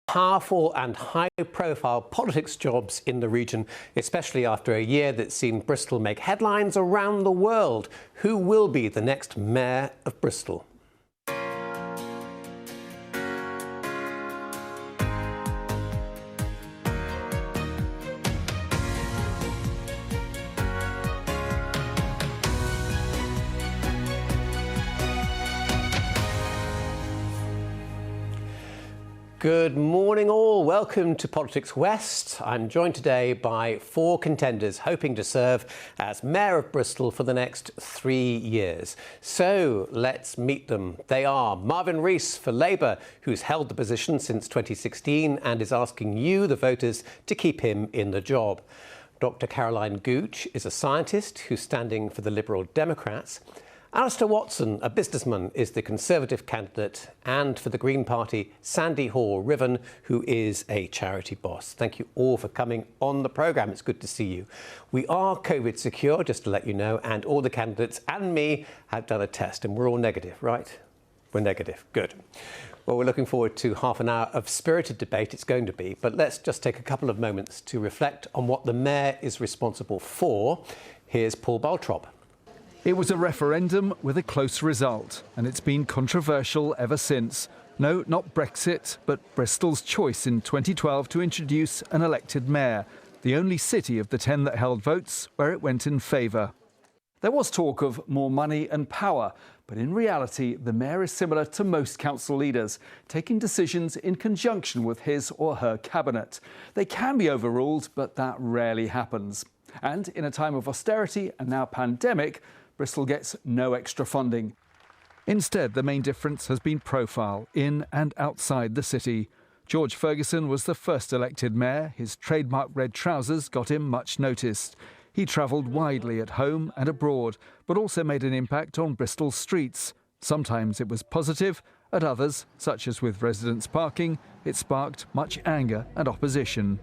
Powerful and high-profile politics jobs in the region, especially after a year that's seen Bristol make headlines around the world. Who will be the next mayor of Bristol? Good morning all, welcome to Politics West. I'm joined today by four contenders hoping to serve as Mayor of Bristol for the next 3 years. So let's meet them. They are Marvin Rees for Labour, who's held the position since 2016 and is asking you, the voters, to keep him in the job. Dr. Caroline Gooch is a scientist who's standing for the Liberal Democrats. Alistair Watson, a businessman, is the Conservative candidate, and for the Green Party, Sandy Hore-Riven, who is a charity boss. Thank you all for coming on the programme. It's good to see you. We are COVID secure, just to let you know, and all the candidates and me have done a test, and we're all negative, right? We're negative. Good. Well, we're looking forward to half an hour of spirited debate. It's going to be, but let's just take a couple of moments to reflect on what the Mayor is responsible for. Here's Paul Baltrop. It was a referendum with a close result, and it's been controversial ever since. No, not Brexit, but Bristol's choice in 2012 to introduce an elected mayor, the only city of the 10 that held votes where it went in favour. There was talk of more money and power, but in reality, the mayor is similar to most council leaders, taking decisions in conjunction with his or her cabinet. They can be overruled, but that rarely happens. And in a time of austerity and now pandemic, Bristol gets no extra funding. Instead, the main difference has been profile in and outside the city. George Ferguson was the first elected mayor. His trademark red trousers got him much noticed. He travelled widely at home and abroad, but also made an impact on Bristol's streets. Sometimes it was positive, at others, such as with residents parking, it sparked much anger and opposition.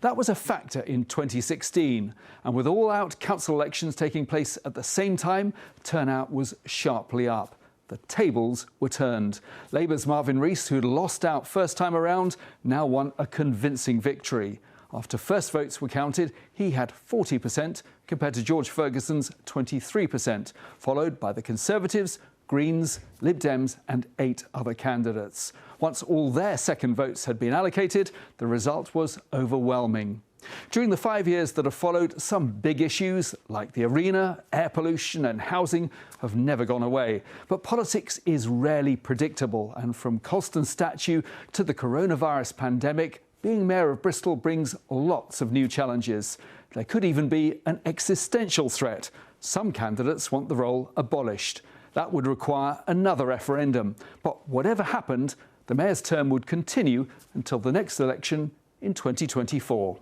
That was a factor in 2016, and with all-out council elections taking place at the same time, turnout was sharply up. The tables were turned. Labour's Marvin Rees, who'd lost out first time around, now won a convincing victory. After first votes were counted, he had 40% compared to George Ferguson's 23%, followed by the Conservatives, Greens, Lib Dems and 8 other candidates. Once all their second votes had been allocated, the result was overwhelming. During the 5 years that have followed, some big issues like the arena, air pollution and housing have never gone away. But politics is rarely predictable, and from Colston statue to the coronavirus pandemic, being Mayor of Bristol brings lots of new challenges. There could even be an existential threat. Some candidates want the role abolished. That would require another referendum. But whatever happened, the mayor's term would continue until the next election in 2024.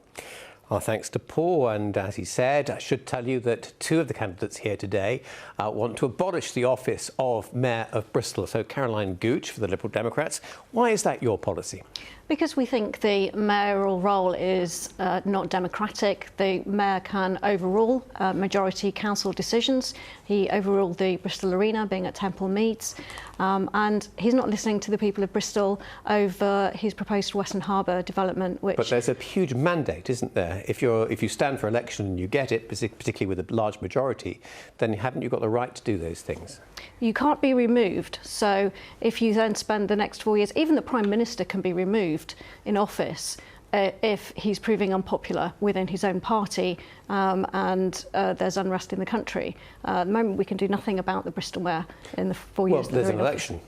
Our thanks to Paul, and as he said, I should tell you that 2 of the candidates here today want to abolish the office of Mayor of Bristol. So Caroline Gooch for the Liberal Democrats, why is that your policy? Because we think the mayoral role is not democratic. The mayor can overrule majority council decisions. He overruled the Bristol Arena being at Temple Meads, and he's not listening to the people of Bristol over his proposed Western Harbour development. Which... But there's a huge mandate, isn't there? If you stand for election and you get it, particularly with a large majority, then haven't you got the right to do those things? You can't be removed. So if you then spend the next 4 years, even the Prime Minister can be removed in office if he's proving unpopular within his own party and there's unrest in the country. At the moment, we can do nothing about the Bristol Mayor in the 4 years. Well, there's an election.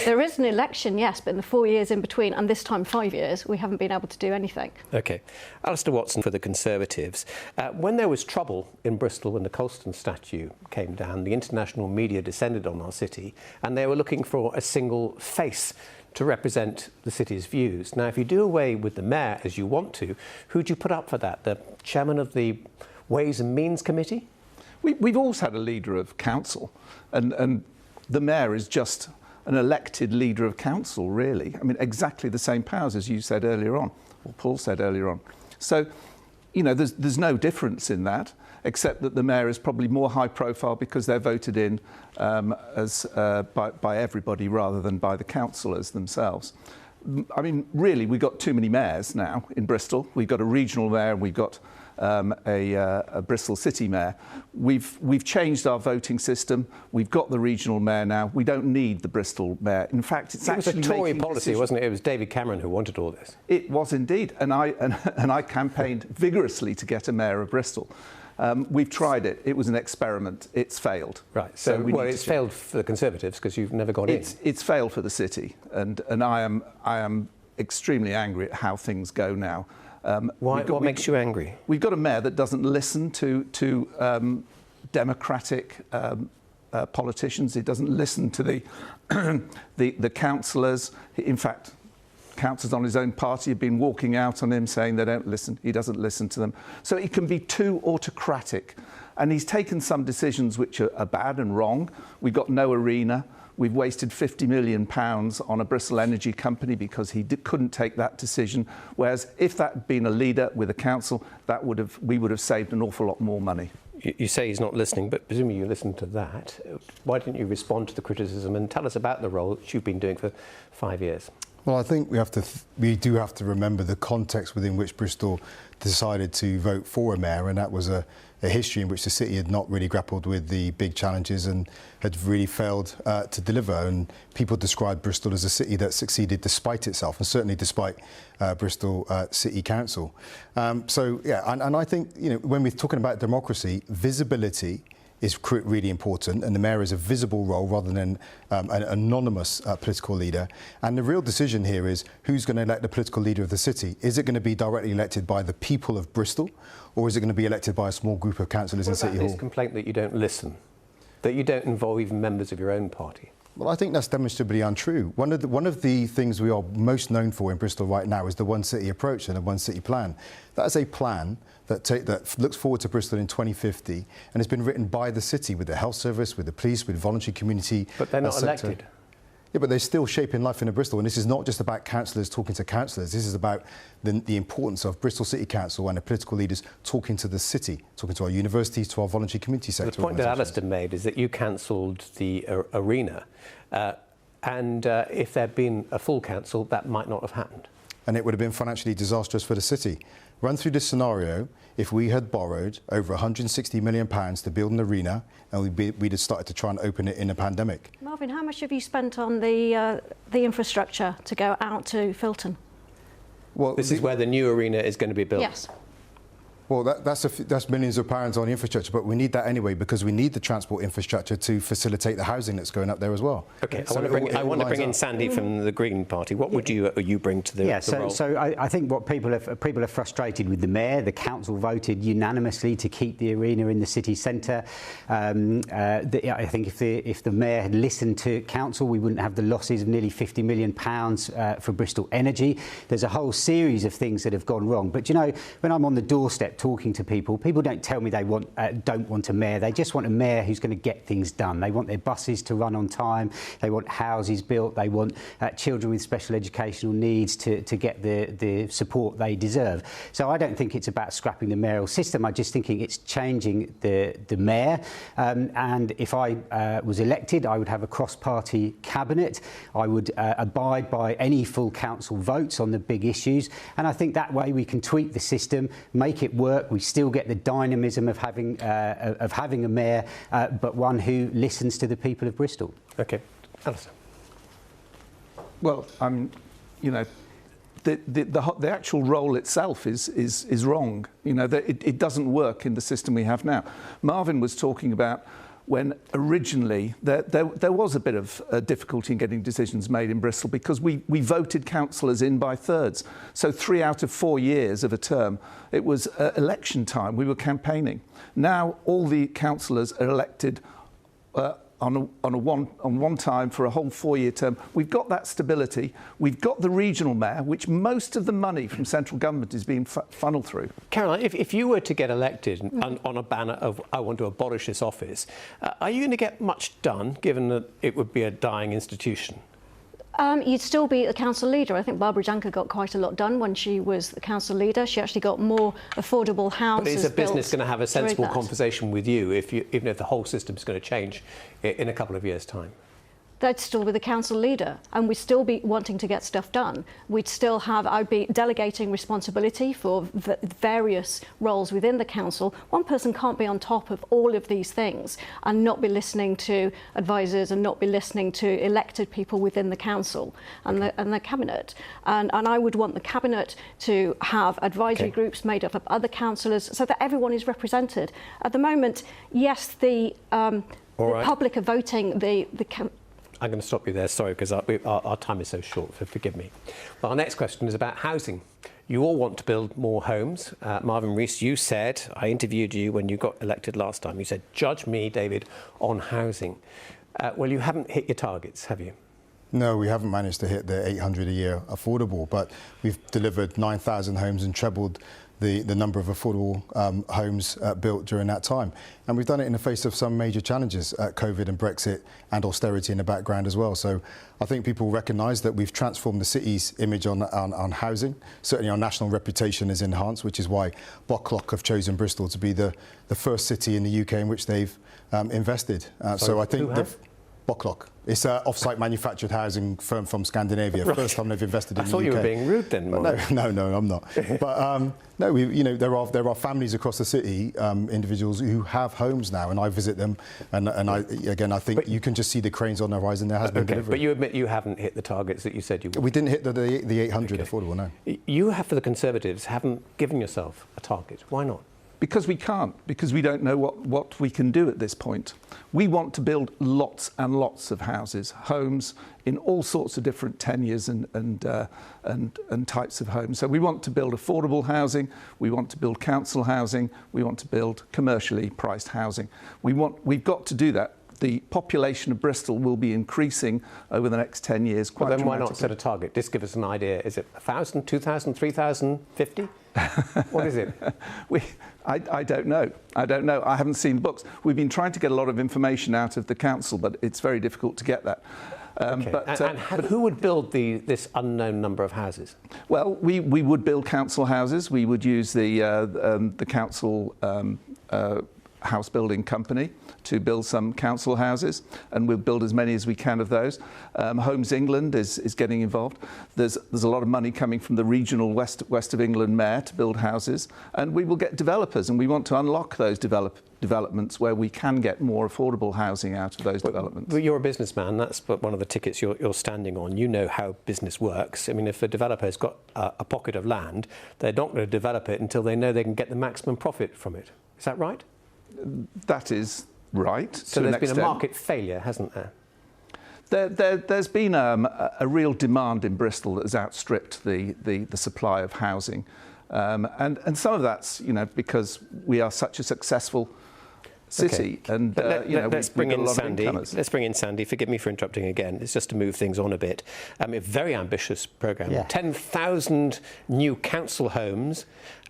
There is an election, yes, but in the 4 years in between, and this time 5 years, we haven't been able to do anything. OK. Alistair Watson for the Conservatives. When there was trouble in Bristol when the Colston statue came down, the international media descended on our city and they were looking for a single face to represent the city's views. Now, if you do away with the mayor, as you want to, who do you put up for that? The chairman of the Ways and Means Committee? We've always had a leader of council, and the mayor is just an elected leader of council, really. I mean, exactly the same powers as you said earlier on, or Paul said earlier on. So, you know, there's no difference in that, except that the mayor is probably more high profile because they're voted in by everybody rather than by the councillors themselves. I mean, really, we've got too many mayors now in Bristol. We've got a regional mayor and we've got a Bristol City mayor. We've changed our voting system. We've got the regional mayor now. We don't need the Bristol mayor. In fact, it was a Tory policy, wasn't it? It was David Cameron who wanted all this. It was indeed, and I campaigned vigorously to get a mayor of Bristol. We've tried it. It was an experiment. It's failed. Right. So well, it's failed for the Conservatives because you've never got in. It's failed for the city, and I am extremely angry at how things go now. What makes you angry? We've got a mayor that doesn't listen to democratic politicians. He doesn't listen to the councillors. In fact, councillors on his own party have been walking out on him saying they don't listen. He doesn't listen to them. So he can be too autocratic. And he's taken some decisions which are bad and wrong. We've got no arena. We've wasted £50 million on a Bristol Energy company because he couldn't take that decision. Whereas if that had been a leader with a council, we would have saved an awful lot more money. You say he's not listening, but presumably you listened to that. Why didn't you respond to the criticism and tell us about the role that you've been doing for 5 years? Well, I think we do have to remember the context within which Bristol decided to vote for a mayor, and that was a history in which the city had not really grappled with the big challenges and had really failed to deliver. And people described Bristol as a city that succeeded despite itself, and certainly despite Bristol City Council. So, yeah, and I think, you know, when we're talking about democracy, visibility is really important, and the mayor is a visible role rather than an anonymous political leader. And the real decision here is who's going to elect the political leader of the city. Is it going to be directly elected by the people of Bristol, or is it going to be elected by a small group of councillors in City Hall? This complaint that you don't listen, that you don't involve even members of your own party? Well, I think that's demonstrably untrue. One of the things we are most known for in Bristol right now is the One City approach and the One City plan. That is a plan that looks forward to Bristol in 2050 and has been written by the city with the health service, with the police, with voluntary community. But they're not elected. Yeah, but they're still shaping life in Bristol, and this is not just about councillors talking to councillors. This is about the importance of Bristol City Council and the political leaders talking to the city, talking to our universities, to our voluntary community sector. The point that Alistair made is that you cancelled the arena, and if there'd been a full council, that might not have happened. And it would have been financially disastrous for the city. Run through this scenario, if we had borrowed over £160 million to build an arena and we'd have started to try and open it in a pandemic. Marvin, how much have you spent on the infrastructure to go out to Filton? Well, this is where the new arena is going to be built. Yes. Well, that's millions of pounds on infrastructure, but we need that anyway because we need the transport infrastructure to facilitate the housing that's going up there as well. OK, I want to bring in Sandy from the Green Party. What would you bring to the role? So I think what people are frustrated with the mayor. The council voted unanimously to keep the arena in the city centre. I think if the mayor had listened to council, we wouldn't have the losses of nearly £50 million for Bristol Energy. There's a whole series of things that have gone wrong. But, you know, when I'm on the doorstep talking to people don't tell me they don't want a mayor. They just want a mayor who's going to get things done. They want their buses to run on time. They want houses built. They want children with special educational needs to get the support they deserve. So I don't think it's about scrapping the mayoral system. I'm just thinking it's changing the mayor. And if I was elected, I would have a cross-party cabinet. I would abide by any full council votes on the big issues. And I think that way we can tweak the system, make it work. We still get the dynamism of having a mayor, but one who listens to the people of Bristol. OK. Alistair. Well, you know, the actual role itself is wrong. You know, it doesn't work in the system we have now. Marvin was talking about when originally there was a bit of difficulty in getting decisions made in Bristol because we voted councillors in by thirds. So 3 out of 4 years of a term, it was election time. We were campaigning. Now all the councillors are elected on one time for a whole 4-year term. We've got that stability. We've got the regional mayor, which most of the money from central government is being funneled through. Caroline, if you were to get elected on a banner of I want to abolish this office, are you going to get much done, given that it would be a dying institution? You'd still be the council leader. I think Barbara Junker got quite a lot done when she was the council leader. She actually got more affordable houses. But is a business going to have a sensible that conversation with you, even if the whole system is going to change in a couple of years' time? they'd still be the council leader, and we'd still be wanting to get stuff done. I'd be delegating responsibility for various roles within the council. One person can't be on top of all of these things and not be listening to advisors and not be listening to elected people within the council and the cabinet. And I would want the cabinet to have advisory groups made up of other councillors so that everyone is represented. At the moment, yes, the public are voting I'm going to stop you there, sorry, because our time is so short, so forgive me. Well, our next question is about housing. You all want to build more homes. Marvin, Rees, you said, I interviewed you when you got elected last time, you said, judge me, David, on housing. Well, you haven't hit your targets, have you? No, we haven't managed to hit the 800 a year affordable, but we've delivered 9,000 homes and trebled the number of affordable homes built during that time. And we've done it in the face of some major challenges, COVID and Brexit and austerity in the background as well. So I think people recognise that we've transformed the city's image on housing. Certainly our national reputation is enhanced, which is why Bucklock have chosen Bristol to be the first city in the UK in which they've invested. So I think Bucklock. It's an off-site manufactured housing firm from Scandinavia. Right. First time they've invested in the UK. I thought you were being rude then. No, I'm not. But no, there are families across the city, individuals who have homes now, and I visit them, and I think you can just see the cranes on the horizon. There has been delivery. But you admit you haven't hit the targets that you said you would. We didn't hit the 800 affordable. No. You have, for the Conservatives, haven't given yourself a target. Why not? Because we can't, because we don't know what we can do at this point. We want to build lots and lots of houses, homes in all sorts of different tenures and types of homes. So we want to build affordable housing, we want to build council housing, we want to build commercially priced housing. We've got to do that. The population of Bristol will be increasing over the next 10 years quite dramatically. Then why not set a target? Just give us an idea. Is it 1,000, 2,000, 3,000, 50? What is it? I don't know. I haven't seen books. We've been trying to get a lot of information out of the council, but it's very difficult to get that. But who would build this unknown number of houses? Well, we would build council houses. We would use the council house building company to build some council houses, and we'll build as many as we can of those. Homes England is getting involved. There's a lot of money coming from the regional West of England mayor to build houses, and we will get developers, and we want to unlock those developments where we can get more affordable housing out of those developments. But you're a businessman, that's one of the tickets you're standing on. You know how business works. I mean, if a developer's got a pocket of land, they're not going to develop it until they know they can get the maximum profit from it. Is that right? That is right. So there's been a market failure, hasn't there? There's been a real demand in Bristol that has outstripped the supply of housing, and some of that's because we are such a successful city. Okay. And let's bring in Sandy. Let's bring in Sandy. Forgive me for interrupting again. It's just to move things on a bit. A very ambitious programme. Yeah. 10,000 new council homes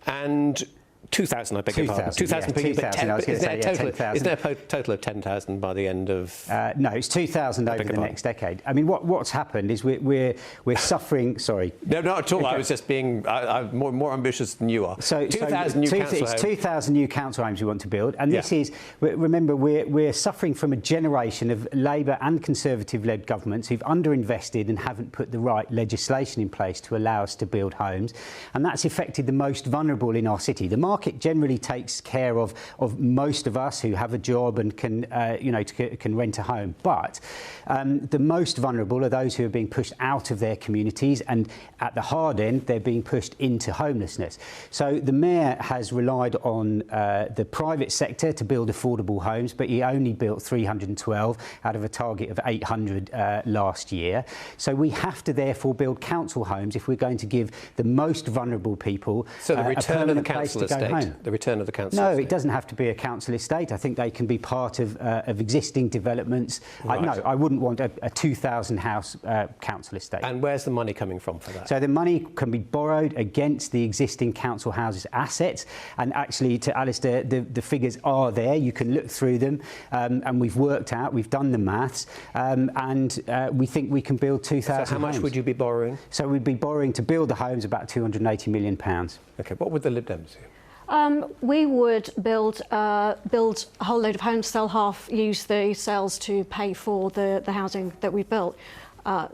and 2,000, I beg your pardon. 2,000 per year, but isn't there a total of 10,000 by the end of... No, it's 2,000 over the next decade. I mean, what's happened is we're suffering... Sorry. No, not at all. Okay. I was just being I'm more ambitious than you are. So 2,000 new council homes. It's 2,000 new council homes we want to build. And this is... Remember, we're suffering from a generation of Labour and Conservative-led governments who've underinvested and haven't put the right legislation in place to allow us to build homes. And that's affected the most vulnerable in our city. The market generally takes care of most of us who have a job and can rent a home, but the most vulnerable are those who are being pushed out of their communities, and at the hard end they're being pushed into homelessness. So the mayor has relied on the private sector to build affordable homes, but he only built 312 out of a target of 800 last year. So we have to therefore build council homes if we're going to give the most vulnerable people the return a of the council estate. The return of the council estate. No, it doesn't have to be a council estate. I think they can be part of existing developments. Right. I wouldn't want a 2,000 house council estate. And where's the money coming from for that? So the money can be borrowed against the existing council houses assets, and actually, to Alistair, the figures are there. You can look through them, and we've done the maths, and we think we can build 2,000 So how much would you be borrowing? So we'd be borrowing to build the homes about £280 million. OK, what would the Lib Dems do? We would build a whole load of homes, sell half, use the sales to pay for the housing that we built. Build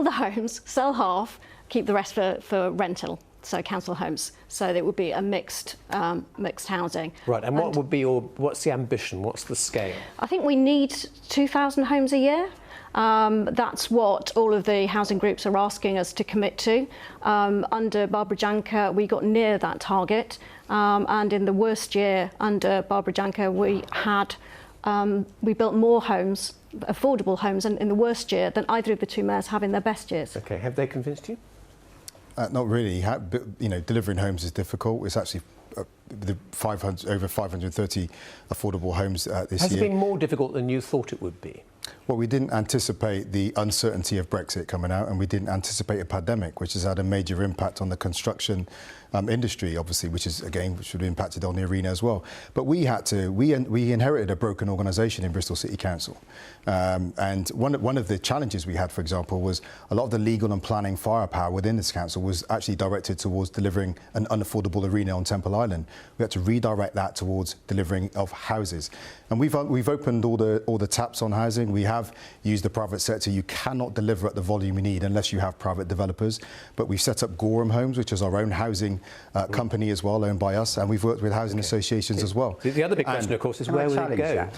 the homes, sell half, keep the rest for rental. So council homes. So it would be a mixed housing. Right. And what's the ambition? What's the scale? I think we need 2,000 homes a year. That's what all of the housing groups are asking us to commit to. Under Barbara Janker, we got near that target, and in the worst year under Barbara Janker, we built more homes, affordable homes, in the worst year than either of the two mayors have in their best years. Okay, have they convinced you? Not really. Delivering homes is difficult. It's actually over 530 affordable homes this year. Has it been more difficult than you thought it would be? Well, we didn't anticipate the uncertainty of Brexit coming out, and we didn't anticipate a pandemic, which has had a major impact on the construction industry, obviously, which would have impacted on the arena as well. But we inherited a broken organisation in Bristol City Council. And one of the challenges we had, for example, was a lot of the legal and planning firepower within this council was actually directed towards delivering an unaffordable arena on Temple Island. We had to redirect that towards delivering of houses. And we've opened all the taps on housing. We have used the private sector. You cannot deliver at the volume you need unless you have private developers. But we've set up Gorham Homes, which is our own housing company as well, owned by us, and we've worked with housing associations as well. The other big question, of course, is where will it go?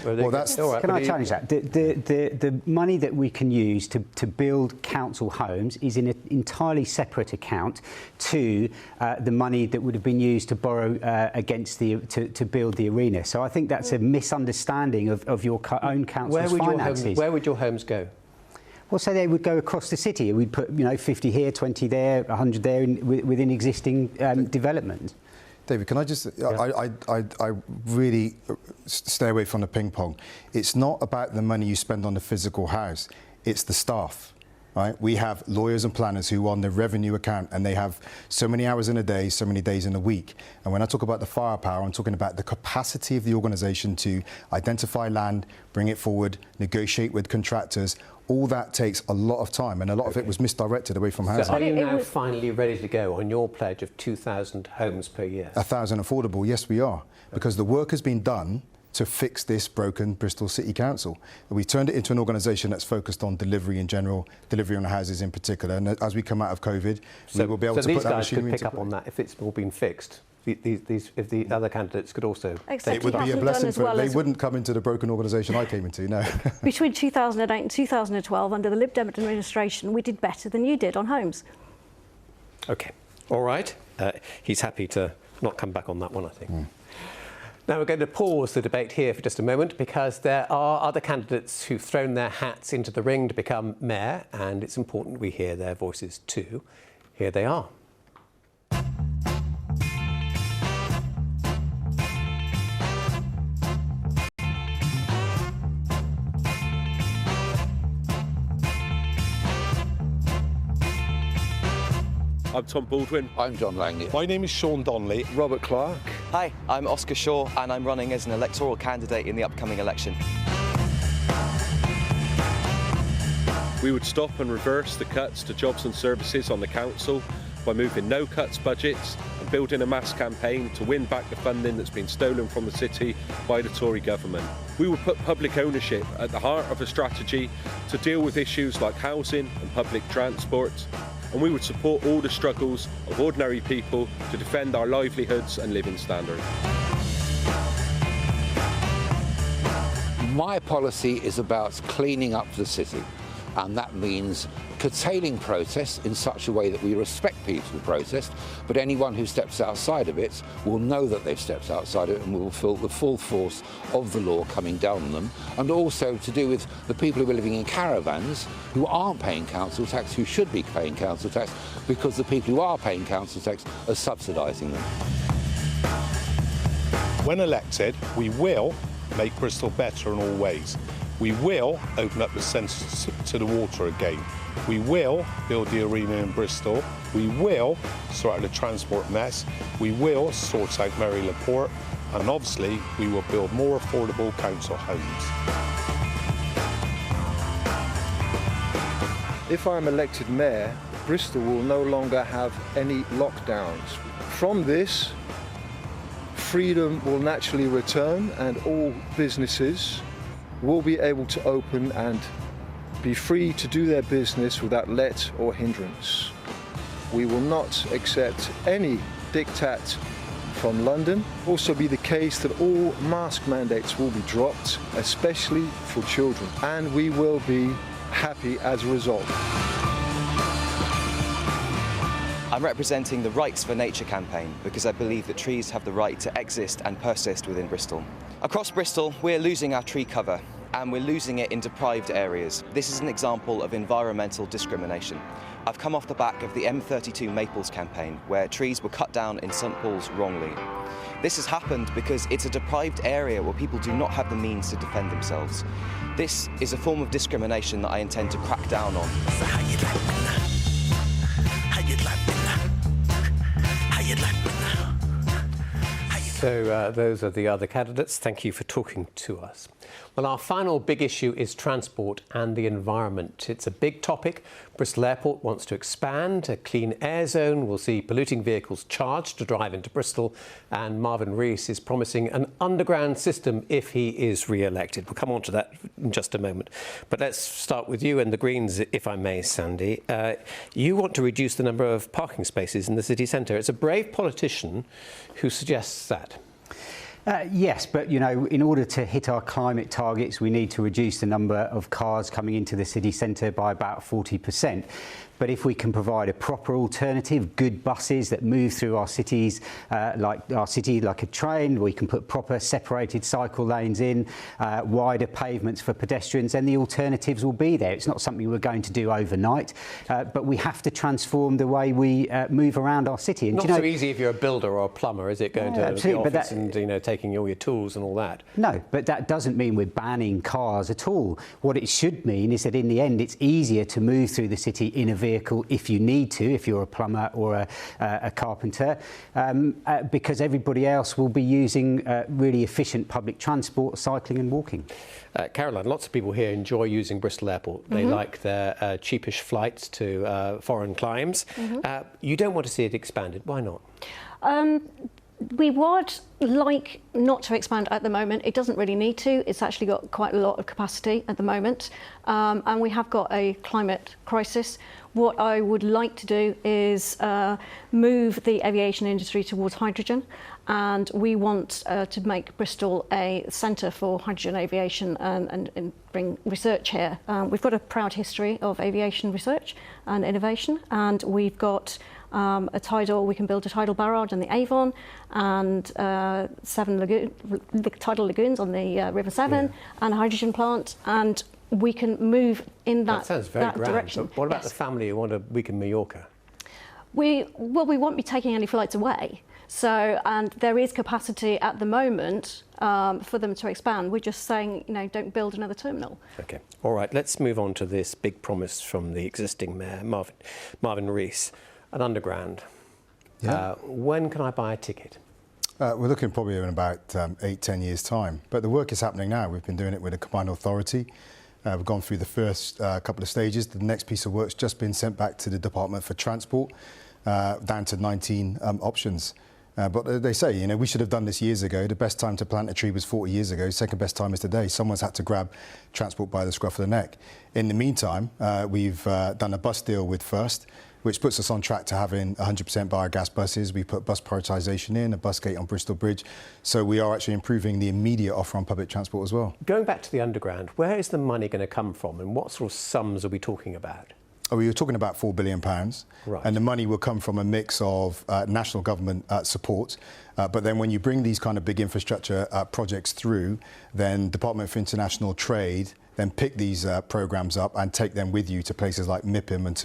Can I challenge that? The money that we can use to build council homes is in an entirely separate account to the money that would have been used to borrow to build the arena. So I think that's a misunderstanding of your own council's finances. Where would your homes go? Well, so they would go across the city. We'd put 50 here, 20 there, 100 there within existing development. David, can I just... Yeah. I really stay away from the ping pong. It's not about the money you spend on the physical house. It's the staff. Right? We have lawyers and planners who are on the revenue account, and they have so many hours in a day, so many days in a week. And when I talk about the firepower, I'm talking about the capacity of the organisation to identify land, bring it forward, negotiate with contractors. All that takes a lot of time, and a lot of it was misdirected away from housing. So are you now finally ready to go on your pledge of 2,000 homes per year? 1,000 affordable, yes we are. Because the work has been done to fix this broken Bristol City Council. We turned it into an organisation that's focused on delivery in general, delivery on houses in particular. And as we come out of COVID, we will be able to put that machinery into play. So these guys could pick up on that if it's all been fixed. If the other candidates could also... It would be a blessing for them. They wouldn't come into the broken organisation I came into, no. Between 2008 and 2012, under the Lib Dems administration, we did better than you did on homes. OK. All right. He's happy to not come back on that one, I think. Now we're going to pause the debate here for just a moment, because there are other candidates who've thrown their hats into the ring to become mayor, and it's important we hear their voices too. Here they are. I'm Tom Baldwin. I'm John Langley. My name is Sean Donnelly. Robert Clark. Hi, I'm Oscar Shaw, and I'm running as an electoral candidate in the upcoming election. We would stop and reverse the cuts to jobs and services on the council by moving no cuts budgets and building a mass campaign to win back the funding that's been stolen from the city by the Tory government. We would put public ownership at the heart of a strategy to deal with issues like housing and public transport, and we would support all the struggles of ordinary people to defend our livelihoods and living standards. My policy is about cleaning up the city, and that means curtailing protest in such a way that we respect peaceful protest, but anyone who steps outside of it will know that they've stepped outside it and will feel the full force of the law coming down on them, and also to do with the people who are living in caravans who aren't paying council tax, who should be paying council tax, because the people who are paying council tax are subsidising them. When elected, we will make Bristol better in all ways. We will open up the centre to the water again. We will build the arena in Bristol. We will sort out the transport mess. We will sort out Mary Laporte. And obviously, we will build more affordable council homes. If I'm elected mayor, Bristol will no longer have any lockdowns. From this, freedom will naturally return and all businesses will be able to open and be free to do their business without let or hindrance. We will not accept any diktat from London. Also be the case that all mask mandates will be dropped, especially for children, and we will be happy as a result. I'm representing the Rights for Nature campaign because I believe that trees have the right to exist and persist within Bristol. Across Bristol, we're losing our tree cover and we're losing it in deprived areas. This is an example of environmental discrimination. I've come off the back of the M32 Maples campaign, where trees were cut down in St Paul's wrongly. This has happened because it's a deprived area where people do not have the means to defend themselves. This is a form of discrimination that I intend to crack down on. So those are the other candidates. Thank you for talking to us. Well, our final big issue is transport and the environment. It's a big topic. Bristol Airport wants to expand. A clean air zone will see polluting vehicles charged to drive into Bristol. And Marvin Rees is promising an underground system if he is re-elected. We'll come on to that in just a moment. But let's start with you and the Greens, if I may, Sandy. You want to reduce the number of parking spaces in the city centre. It's a brave politician who suggests that. Yes, but, you know, in order to hit our climate targets, we need to reduce the number of cars coming into the city centre by about 40%. But if we can provide a proper alternative, good buses that move through our cities, like a train, we can put proper separated cycle lanes in, wider pavements for pedestrians, and the alternatives will be there. It's not something we're going to do overnight, but we have to transform the way we move around our city. And not so easy if you're a builder or a plumber, is it, going to the office and, you know, taking all your tools and all that? No, but that doesn't mean we're banning cars at all. What it should mean is that in the end, it's easier to move through the city in a vehicle if you need to, if you're a plumber or a carpenter, because everybody else will be using really efficient public transport, cycling and walking. Caroline, lots of people here enjoy using Bristol Airport. They like their cheapish flights to foreign climes. You don't want to see it expanded. Why not? We would like not to expand at the moment. It doesn't really need to. It's actually got quite a lot of capacity at the moment. And we have got a climate crisis. What I would like to do is move the aviation industry towards hydrogen. And we want to make Bristol a centre for hydrogen aviation and bring research here. We've got a proud history of aviation research and innovation, and we've got a tidal. We can build a tidal barrage on the Avon and 7 tidal lagoons on the River Severn and a hydrogen plant, and we can move in that direction. But what about the family who want a week in Mallorca? We won't be taking any flights away. So, and there is capacity at the moment for them to expand. We're just saying, you know, don't build another terminal. OK. All right, let's move on to this big promise from the existing mayor, Marvin Rees, an underground. Yeah. When can I buy a ticket? We're looking probably in about 8-10 years' time. But the work is happening now. We've been doing it with a combined authority. We've gone through the first couple of stages. The next piece of work's just been sent back to the Department for Transport, down to 19 options. But they say, you know, we should have done this years ago. The best time to plant a tree was 40 years ago. Second best time is today. Someone's had to grab transport by the scruff of the neck. In the meantime, we've done a bus deal with First, which puts us on track to having 100% biogas buses. We put bus prioritisation in, a bus gate on Bristol Bridge. So we are actually improving the immediate offer on public transport as well. Going back to the underground, where is the money going to come from and what sort of sums are we talking about? Oh, we were talking about £4 billion, right. And the money will come from a mix of national government support. But then when you bring these kind of big infrastructure projects through, then Department for International Trade then pick these programmes up and take them with you to places like MIPIM and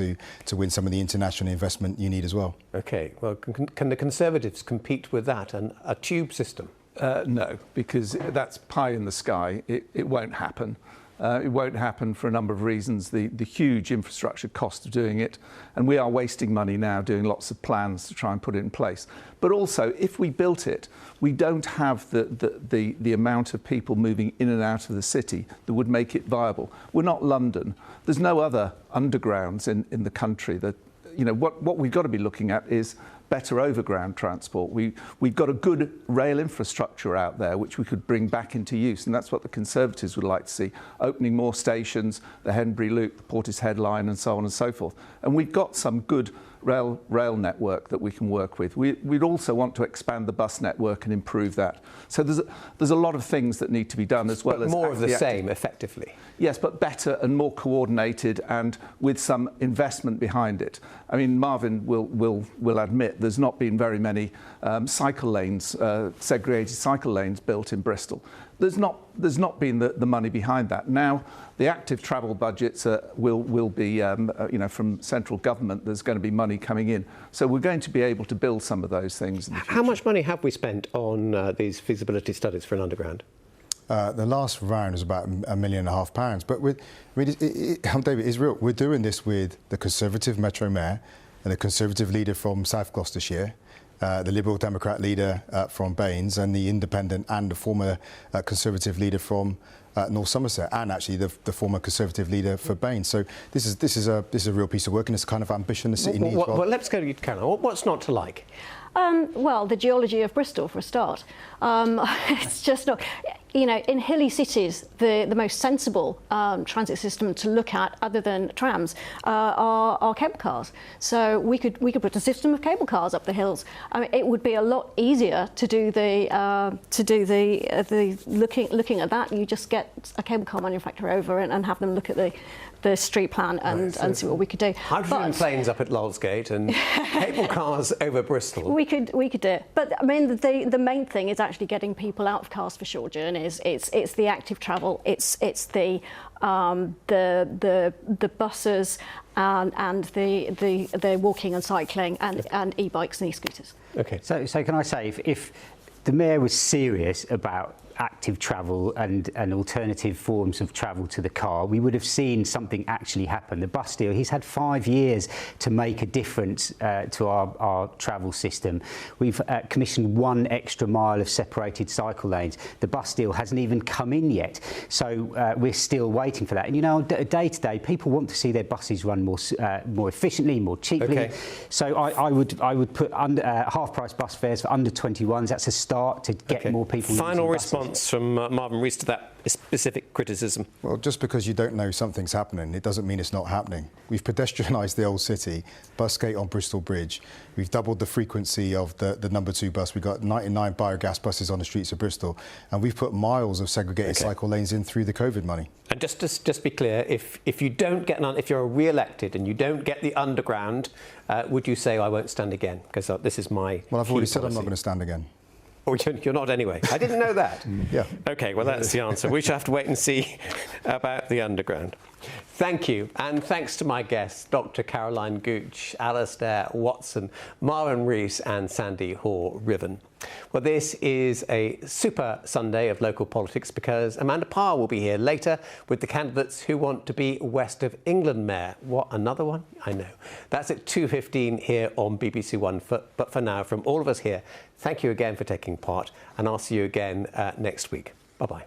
to win some of the international investment you need as well. OK, well, can the Conservatives compete with that and a tube system? No, because that's pie in the sky. It won't happen. It won't happen for a number of reasons, the huge infrastructure cost of doing it, and we are wasting money now doing lots of plans to try and put it in place. But also, if we built it, we don't have the amount of people moving in and out of the city that would make it viable. We're not London. There's no other undergrounds in the country that you know, what we've got to be looking at is better overground transport. We've got a good rail infrastructure out there which we could bring back into use, and that's what the Conservatives would like to see, opening more stations, the Henbury Loop, the Portishead Line and so on and so forth. And we've got some good rail network that we can work with. We'd also want to expand the bus network and improve that. So there's a lot of things that need to be done, as well but as more of the same, effectively. Yes, but better and more coordinated and with some investment behind it. I mean, Marvin will admit there's not been very many cycle lanes, segregated cycle lanes built in Bristol. There's not been the money behind that. Now, the active travel budgets will be, you know, from central government. There's going to be money coming in, so we're going to be able to build some of those things. In the future. How much money have we spent on these feasibility studies for an underground? The last round was about £1.5 million. But David, it's real. We're doing this with the Conservative Metro Mayor and the Conservative leader from South Gloucestershire, the Liberal Democrat leader from Baines, and the Independent and the former Conservative leader from North Somerset, and actually the former Conservative leader for Baines. So this is a real piece of work, and it's the kind of ambition the city needs. Well, let's go to you, Caroline. What's not to like? Well, the geology of Bristol, for a start. It's just not... You know, in hilly cities, the most sensible transit system to look at, other than trams, are cable cars. So we could put a system of cable cars up the hills. I mean, it would be a lot easier to do the looking at that. You just get a cable car manufacturer over and have them look at the street plan and see what we could do. Hydrogen planes up at Lolsgate and cable cars over Bristol. We could do it. But I mean, the main thing is actually getting people out of cars for short journeys. It's the active travel. It's the buses and the walking and cycling and e-bikes and e-scooters. Okay. So can I say, if the Mayor was serious about active travel and alternative forms of travel to the car, we would have seen something actually happen. The bus deal, he's had 5 years to make a difference to our travel system. We've commissioned 1 extra mile of separated cycle lanes. The bus deal hasn't even come in yet, so we're still waiting for that. And you know, day to day, people want to see their buses run more efficiently, more cheaply. Okay. So I would put half-price bus fares for under 21s. That's a start to get more people. Final response from Marvin Rees to that specific criticism. Well, just because you don't know something's happening, it doesn't mean it's not happening. We've pedestrianised the old city, busgate on Bristol Bridge. We've doubled the frequency of the number 2 bus. We've got 99 biogas buses on the streets of Bristol, and we've put miles of segregated cycle lanes in through the COVID money. And just be clear, if you don't get if you're re-elected and you don't get the underground, would you say I won't stand again? Because this is my. Well, I've already said I'm not going to stand again. Oh, you're not anyway. I didn't know that. Yeah. OK, well, that's the answer. We shall have to wait and see about the underground. Thank you. And thanks to my guests, Dr. Caroline Gooch, Alistair Watson, Marvin Rees and Sandy Hore-Riven. Well, this is a super Sunday of local politics because Amanda Parr will be here later with the candidates who want to be West of England Mayor. What, another one? I know. That's at 2:15 here on BBC One. But for now, from all of us here, thank you again for taking part, and I'll see you again next week. Bye-bye.